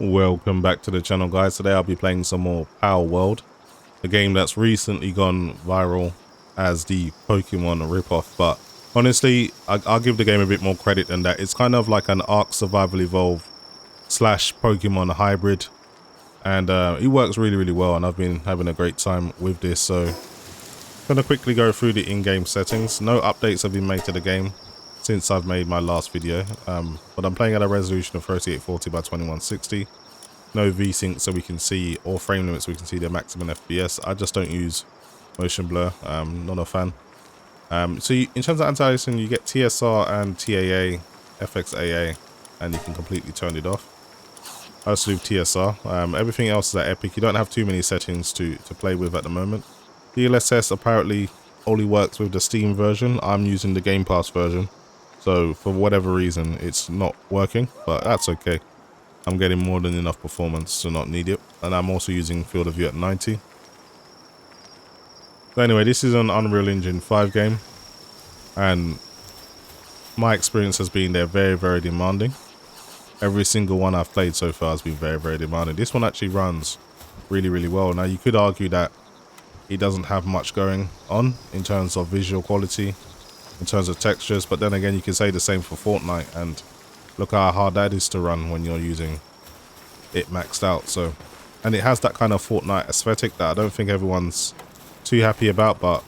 Welcome back to the channel, guys. Today I'll be playing some more Palworld, a game that's recently gone viral as the Pokemon ripoff. But honestly, I'll give the game a bit more credit than that. It's kind of like an Ark Survival Evolved slash Pokemon hybrid, and it works really well, and I've been having a great time with this. So I'm gonna quickly go through the in-game settings. No updates have been made to the game since I've made my last video, but I'm playing at a resolution of 3840 by 2160. No VSync so we can see, or frame limits so we can see the maximum FPS. I just don't use motion blur, not a fan. So in terms of anti-aliasing, you get TSR and TAA, FXAA, and you can completely turn it off. I also do TSR. Everything else is at Epic. You don't have too many settings to play with at the moment. DLSS apparently only works with the Steam version. I'm using the Game Pass version, so for whatever reason it's not working, but that's okay. I'm getting more than enough performance to not need it, and I'm also using field of view at 90. So anyway, this is an Unreal Engine 5 game, and my experience has been they're very demanding. Every single one I've played so far has been very demanding. This one actually runs really well. Now you could argue that it doesn't have much going on in terms of visual quality, in terms of textures, but then again you can say the same for Fortnite, and look how hard that is to run when you're using it maxed out. So, and it has that kind of Fortnite aesthetic that I don't think everyone's too happy about, but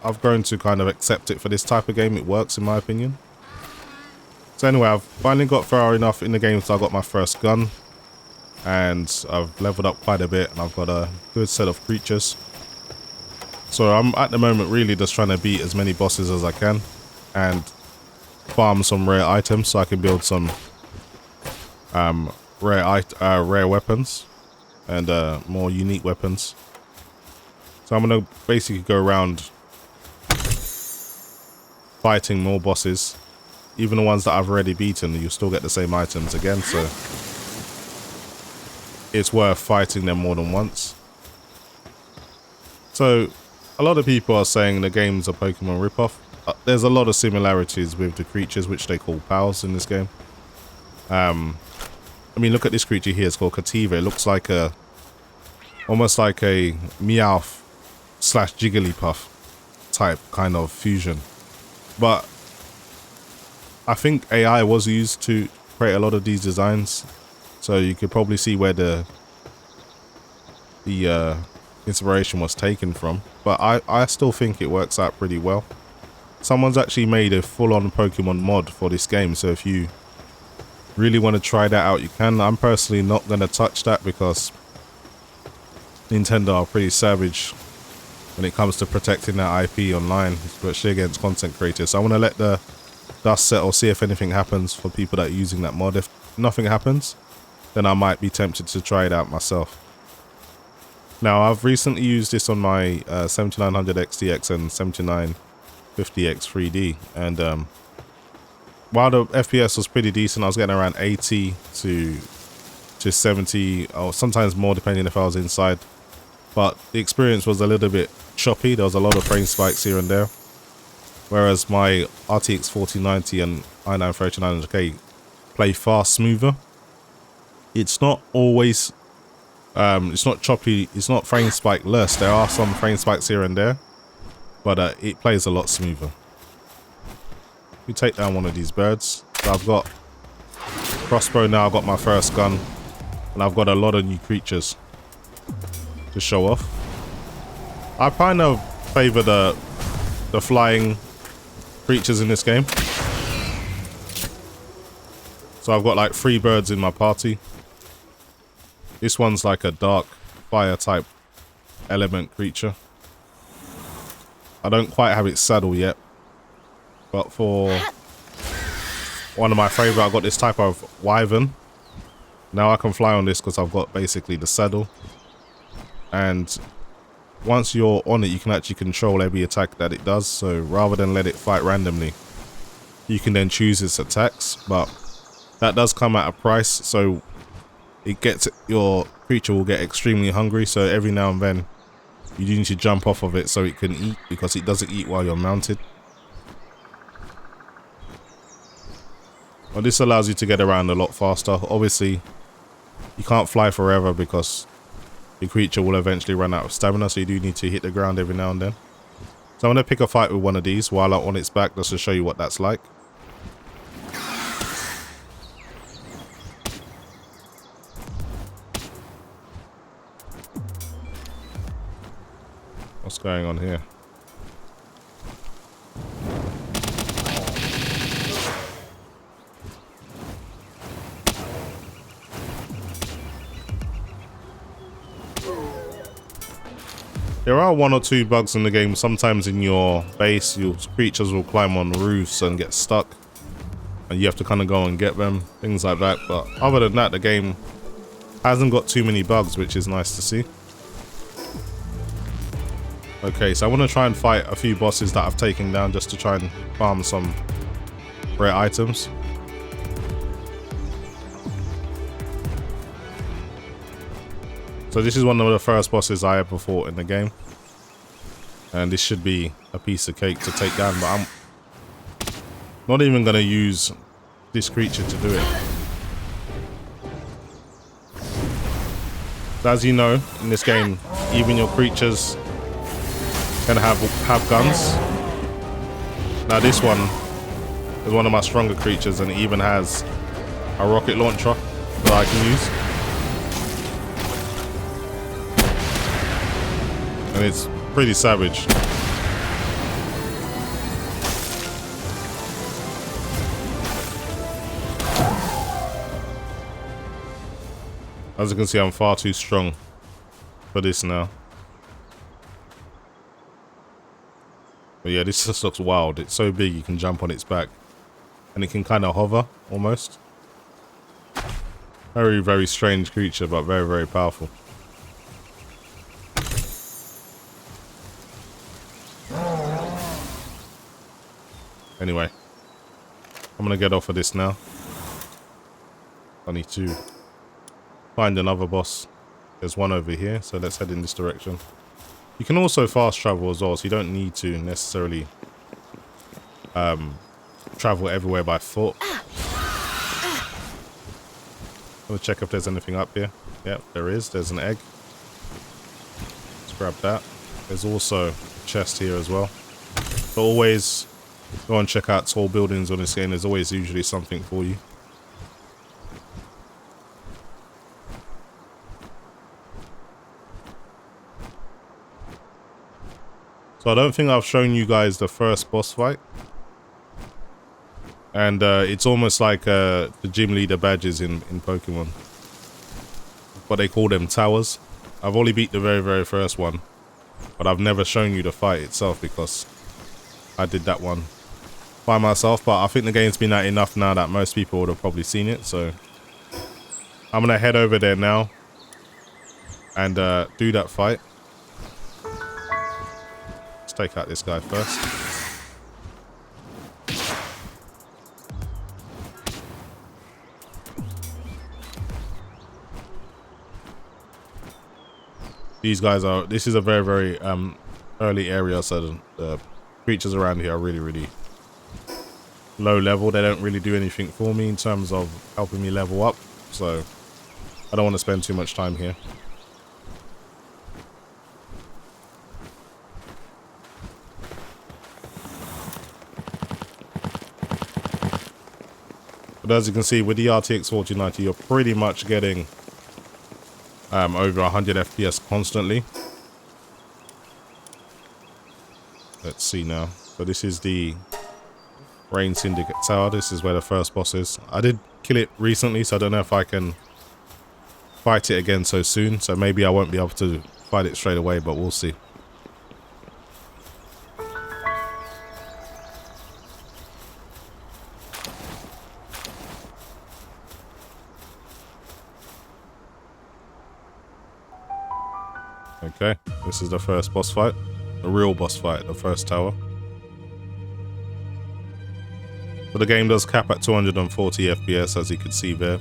I've grown to kind of accept it for this type of game. It works in my opinion. So anyway, I've finally got far enough in the game so I got my first gun, and I've leveled up quite a bit, and I've got a good set of creatures. So I'm at the moment really just trying to beat as many bosses as I can and farm some rare items so I can build some rare weapons and more unique weapons. So I'm gonna basically go around fighting more bosses, even the ones that I've already beaten. You still get the same items again, so it's worth fighting them more than once. So a lot of people are saying the game's a Pokemon ripoff. There's a lot of similarities with the creatures, which they call pals in this game. I mean, look at this creature here. It's called Cativa. It looks like almost like a Meowth slash Jigglypuff type kind of fusion. But I think AI was used to create a lot of these designs, so you could probably see where the inspiration was taken from. But I still think it works out pretty well. Someone's actually made a full-on Pokemon mod for this game, so if you really want to try that out, you can. I'm personally not going to touch that because Nintendo are pretty savage when it comes to protecting their IP online, especially against content creators. So I want to let the dust settle, see if anything happens for people that are using that mod. If nothing happens, then I might be tempted to try it out myself. Now, I've recently used this on my 7900 XTX and 7950X 3D, and while the FPS was pretty decent, I was getting around 80 to 70, or sometimes more depending if I was inside. But the experience was a little bit choppy. There was a lot of frame spikes here and there, whereas my RTX 4090 and i9 3900K play far smoother. It's not always it's not choppy, it's not frame spike less. There are some frame spikes here and there, but it plays a lot smoother. We take down one of these birds. So I've got crossbow now, I've got my first gun, and I've got a lot of new creatures to show off. I kind of favor the flying creatures in this game. So I've got like 3 birds in my party. This one's like a dark fire type element creature. I don't quite have its saddle yet, but for one of my favorite, I've got this type of wyvern. Now I can fly on this because I've got basically the saddle, and once you're on it, you can actually control every attack that it does. So rather than let it fight randomly, you can then choose its attacks, but that does come at a price. So your creature will get extremely hungry, so every now and then you do need to jump off of it so it can eat, because it doesn't eat while you're mounted. Well, this allows you to get around a lot faster. Obviously, you can't fly forever because your creature will eventually run out of stamina, so you do need to hit the ground every now and then. So I'm going to pick a fight with one of these while I'm on its back, just to show you what that's like. What's going on here? There are one or two bugs in the game. Sometimes in your base, your creatures will climb on roofs and get stuck, and you have to kind of go and get them, things like that. But other than that, the game hasn't got too many bugs, which is nice to see. Okay, so I want to try and fight a few bosses that I've taken down just to try and farm some rare items. So this is one of the first bosses I ever fought in the game, and this should be a piece of cake to take down, but I'm not even going to use this creature to do it. So as you know, in this game, even your creatures can have guns. Now this one is one of my stronger creatures, and it even has a rocket launcher that I can use. And it's pretty savage. As you can see, I'm far too strong for this now. But yeah, this just looks wild. It's so big you can jump on its back. And it can kind of hover, almost. Very, very strange creature, but very, very powerful. Anyway, I'm gonna get off of this now. I need to find another boss. There's one over here, so let's head in this direction. You can also fast travel as well, so you don't need to necessarily travel everywhere by foot. I'll check if there's anything up here. Yep, there is. There's an egg. Let's grab that. There's also a chest here as well. But always go and check out tall buildings on this game. There's always usually something for you. So I don't think I've shown you guys the first boss fight. And it's almost like the gym leader badges in Pokemon. But they call them towers. I've only beat the very, very first one. But I've never shown you the fight itself because I did that one by myself. But I think the game's been out enough now that most people would have probably seen it. So I'm going to head over there now and do that fight. Let's take out this guy first. These guys are, this is a very, very early area, so the creatures around here are really, really low level. They don't really do anything for me in terms of helping me level up, so I don't want to spend too much time here. But as you can see, with the RTX 4090, you're pretty much getting over 100 FPS constantly. Let's see now. So this is the Rain Syndicate Tower. This is where the first boss is. I did kill it recently, so I don't know if I can fight it again so soon. So maybe I won't be able to fight it straight away, but we'll see. Okay, this is the first boss fight. The real boss fight, the first tower. So the game does cap at 240 FPS, as you can see there.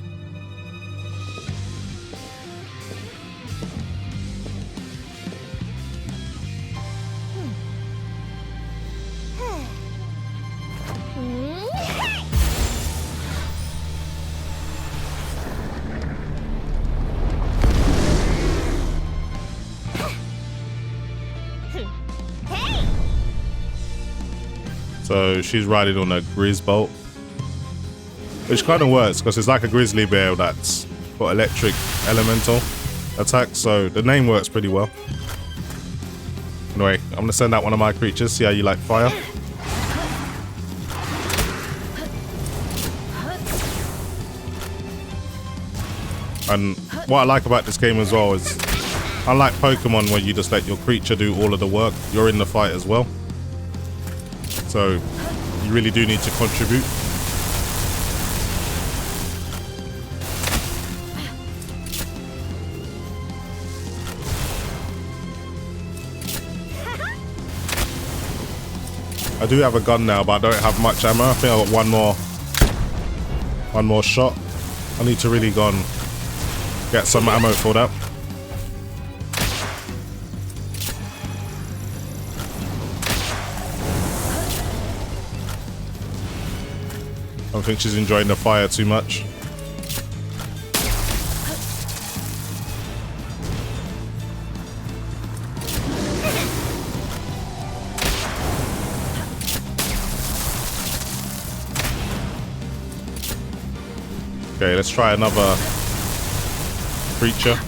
So she's riding on a Grizz bolt, which kind of works because it's like a grizzly bear that's got electric elemental attack. So the name works pretty well. Anyway, I'm gonna send out one of my creatures. See how you like fire. And what I like about this game as well is, unlike Pokemon where you just let your creature do all of the work, you're in the fight as well. So you really do need to contribute. I do have a gun now, but I don't have much ammo. I think I got one more shot. I need to really go and get some ammo for that. I don't think she's enjoying the fire too much. Okay, let's try another creature.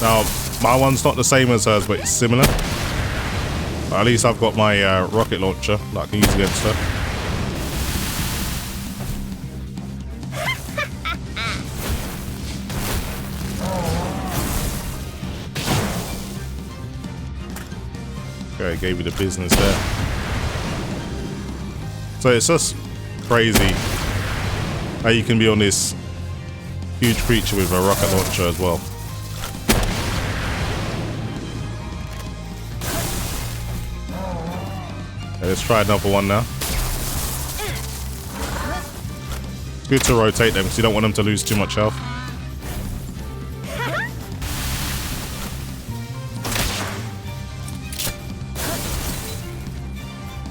Now, my one's not the same as hers, but it's similar. At least I've got my rocket launcher that I can use against her. Okay, gave you the business there. So it's just crazy how you can be on this huge creature with a rocket launcher as well. Okay, let's try another one now. It's good to rotate them because you don't want them to lose too much health.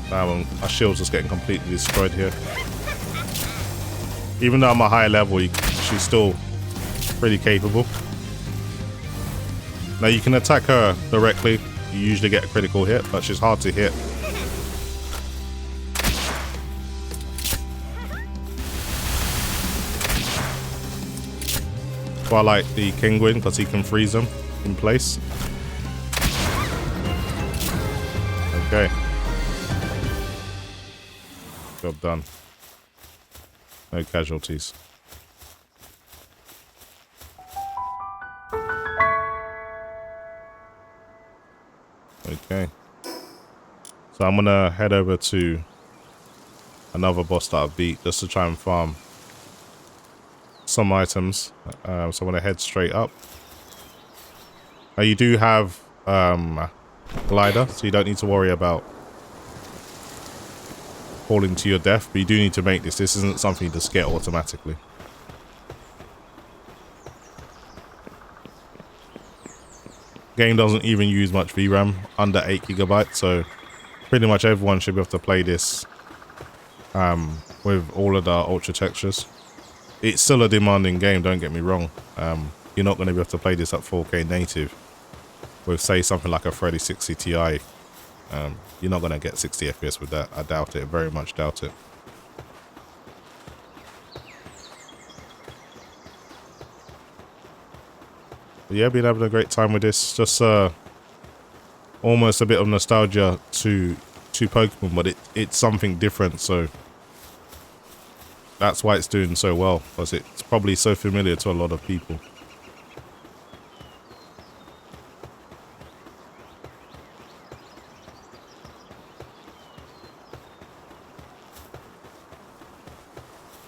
Damn, my shield's just getting completely destroyed here. Even though I'm a higher level, she's still pretty capable. Now you can attack her directly. You usually get a critical hit, but she's hard to hit. So I like the Kinguin because he can freeze them in place. Okay. Job done. No casualties. Okay. So I'm gonna head over to another boss that I've beat just to try and farm some items. So I'm gonna head straight up. Now you do have glider, so you don't need to worry about falling to your death, but you do need to make this. This isn't something you just get automatically. Game doesn't even use much VRAM, under 8 GB, so pretty much everyone should be able to play this with all of the ultra textures. It's still a demanding game, don't get me wrong. You're not going to be able to play this at 4K native with, say, something like a 3060 Ti. You're not going to get 60 FPS with that. I doubt it, very much doubt it. But yeah, been having a great time with this. Just almost a bit of nostalgia to Pokemon, but it's something different, so that's why it's doing so well, because it's probably so familiar to a lot of people.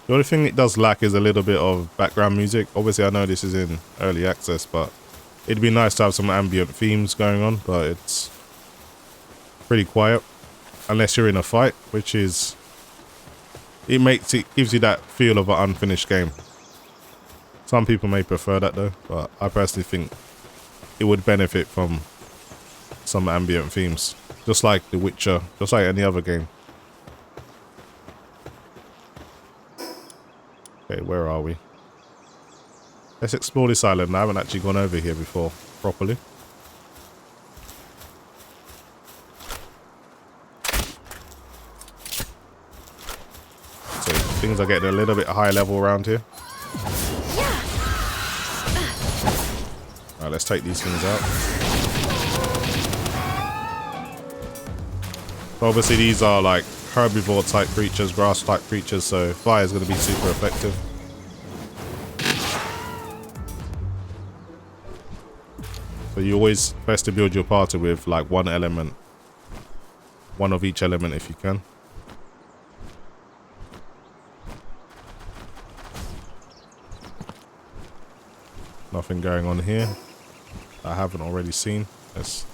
The only thing it does lack is a little bit of background music. Obviously, I know this is in early access, but it'd be nice to have some ambient themes going on, but it's pretty quiet. Unless you're in a fight, which is... gives you that feel of an unfinished game. Some people may prefer that though, but I personally think it would benefit from some ambient themes. Just like The Witcher, just like any other game. Okay, where are we? Let's explore this island. I haven't actually gone over here before properly. Things are getting a little bit high level around here. Alright, let's take these things out. So obviously these are like herbivore type creatures, grass type creatures, so fire is going to be super effective. So you always best to build your party with like one element, one of each element if you can. Nothing going on here I haven't already seen. Let's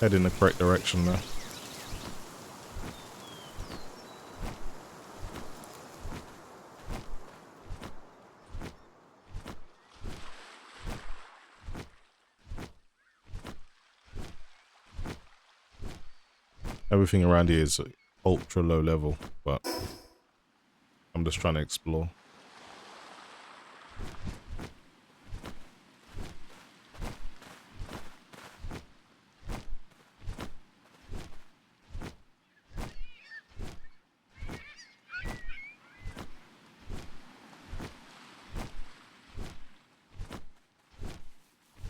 head in the correct direction now. Everything around here is ultra low level, but I'm just trying to explore.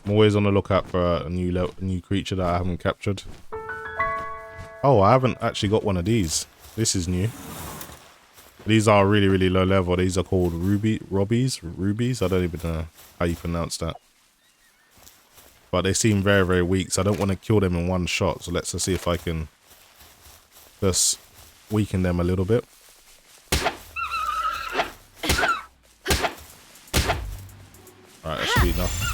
I'm always on the lookout for a new creature that I haven't captured. Oh, I haven't actually got one of these. This is new. These are really, really low level. These are called rubies. I don't even know how you pronounce that. But they seem very, very weak, so I don't want to kill them in one shot. So let's just see if I can just weaken them a little bit. Alright, that should be enough.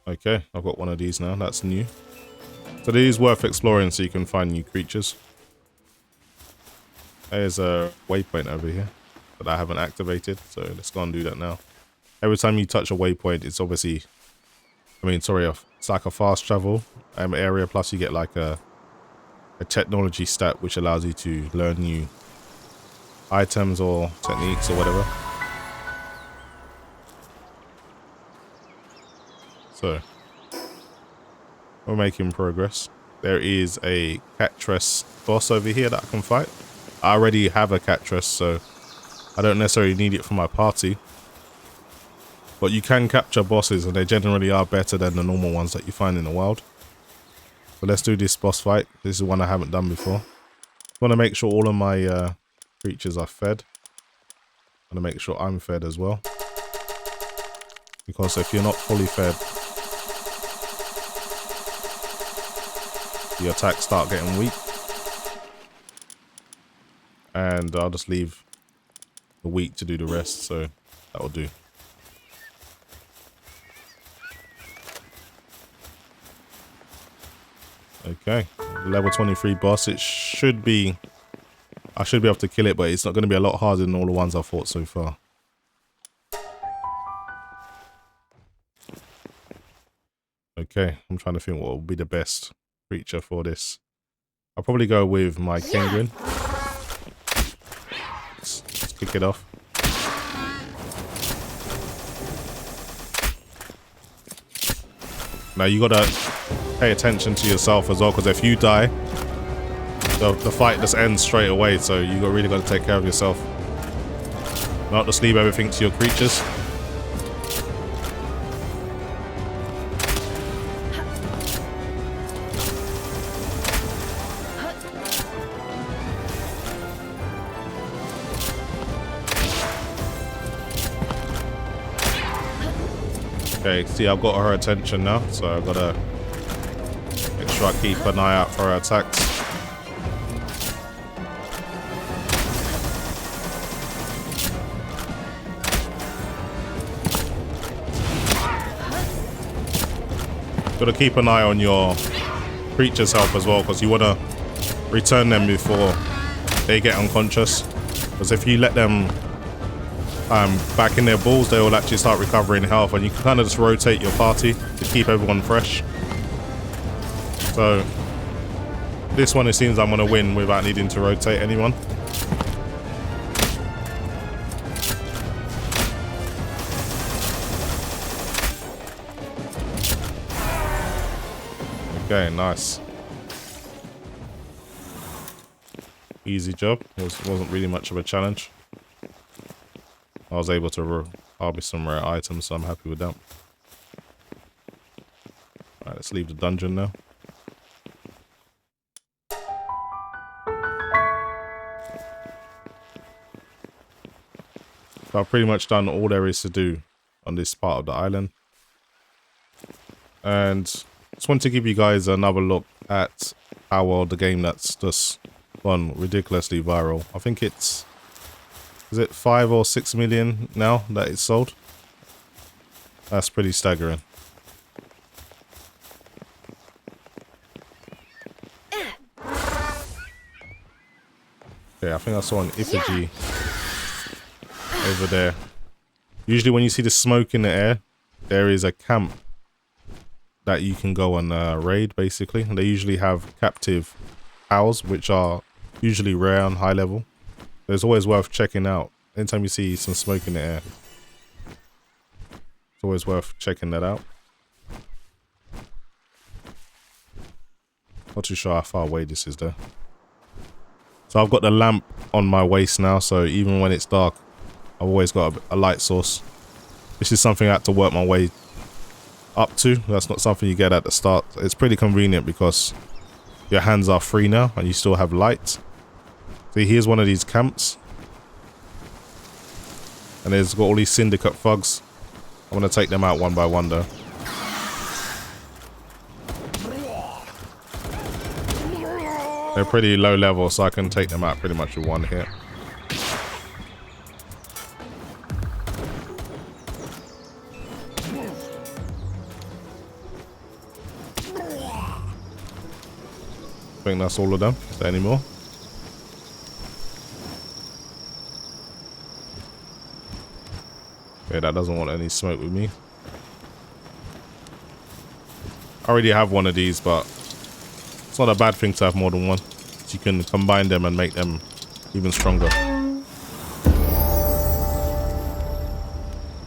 Okay, I've got one of these now. That's new. So these is worth exploring so you can find new creatures. There's a waypoint over here that I haven't activated, so let's go and do that now. Every time you touch a waypoint, it's obviously, it's like a fast travel area, plus you get like a technology stat which allows you to learn new items or techniques or whatever. So we're making progress. There is a Catress boss over here that I can fight. I already have a Catress, so I don't necessarily need it for my party. But you can capture bosses, and they generally are better than the normal ones that you find in the wild. So let's do this boss fight. This is one I haven't done before. I want to make sure all of my creatures are fed. I want to make sure I'm fed as well. Because if you're not fully fed, the attacks start getting weak. And I'll just leave the weak to do the rest, so that will do. Okay, level 23 boss. It should be, I should be able to kill it, but it's not going to be a lot harder than all the ones I've fought so far. Okay, I'm trying to think what will be the best creature for this. I'll probably go with my penguin. Let's kick it off. Now you gotta pay attention to yourself as well, because if you die, the fight just ends straight away. So you really got to take care of yourself. Not just leave everything to your creatures. Okay, see, I've got her attention now, so I've got to make sure I keep an eye out for her attacks. Got to keep an eye on your creature's health as well, because you want to return them before they get unconscious. Because if you let them back in their balls, they will actually start recovering health, and you can kind of just rotate your party to keep everyone fresh. So this one, it seems I'm going to win without needing to rotate anyone. Okay, nice. easy job. Wasn't really much of a challenge. I was able to harvest some rare items, so I'm happy with that. Alright, let's leave the dungeon now. So I've pretty much done all there is to do on this part of the island. And just want to give you guys another look at Palworld, the game that's just gone ridiculously viral. I think it's, is it 5 or 6 million now that it's sold? That's pretty staggering. Okay, I think I saw an effigy over there. Usually when you see the smoke in the air, there is a camp that you can go and raid, basically. And they usually have captive owls, which are usually rare and high level. So it's always worth checking out. Anytime you see some smoke in the air, it's always worth checking that out. Not too sure how far away this is though. So I've got the lamp on my waist now, so even when it's dark, I've always got a light source. This is something I had to work my way up to. That's not something you get at the start. It's pretty convenient because your hands are free now and you still have light. See, here's one of these camps. And there's got all these syndicate thugs. I'm going to take them out one by one though. They're pretty low level, so I can take them out pretty much with one hit. I think that's all of them. Is there any more? Okay, that doesn't want any smoke with me. I already have one of these, but it's not a bad thing to have more than one. So you can combine them and make them even stronger.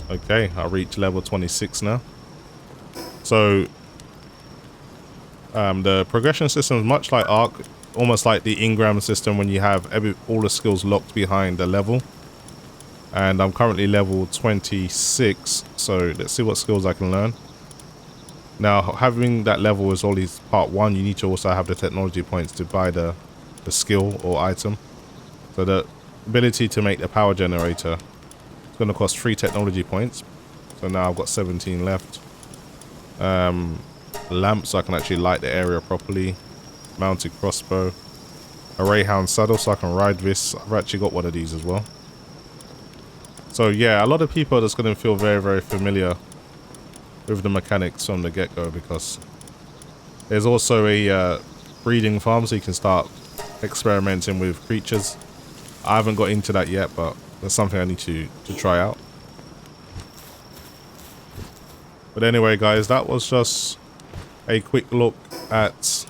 Okay, I reached level 26 now. So the progression system is much like Arc, almost like the Ingram system when you have all the skills locked behind the level. And I'm currently level 26, so let's see what skills I can learn. Now, having that level is only part 1. You need to also have the technology points to buy the skill or item. So the ability to make the power generator is going to cost 3 technology points. So now I've got 17 left. Lamp, so I can actually light the area properly. Mounted crossbow. A Rayhound saddle, so I can ride this. I've actually got one of these as well. So yeah, a lot of people are just going to feel very, very familiar with the mechanics from the get-go, because there's also a breeding farm, so you can start experimenting with creatures. I haven't got into that yet, but that's something I need to try out. But anyway, guys, that was just a quick look at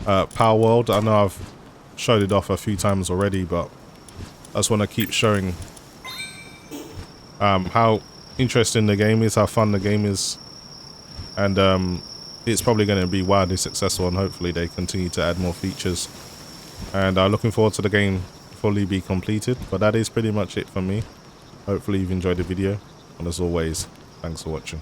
Palworld. I know I've showed it off a few times already, but I just want to keep showing how interesting the game is, how fun the game is, and it's probably going to be wildly successful, and hopefully they continue to add more features. And I'm looking forward to the game fully be completed. But that is pretty much it for me. Hopefully you've enjoyed the video, and as always, thanks for watching.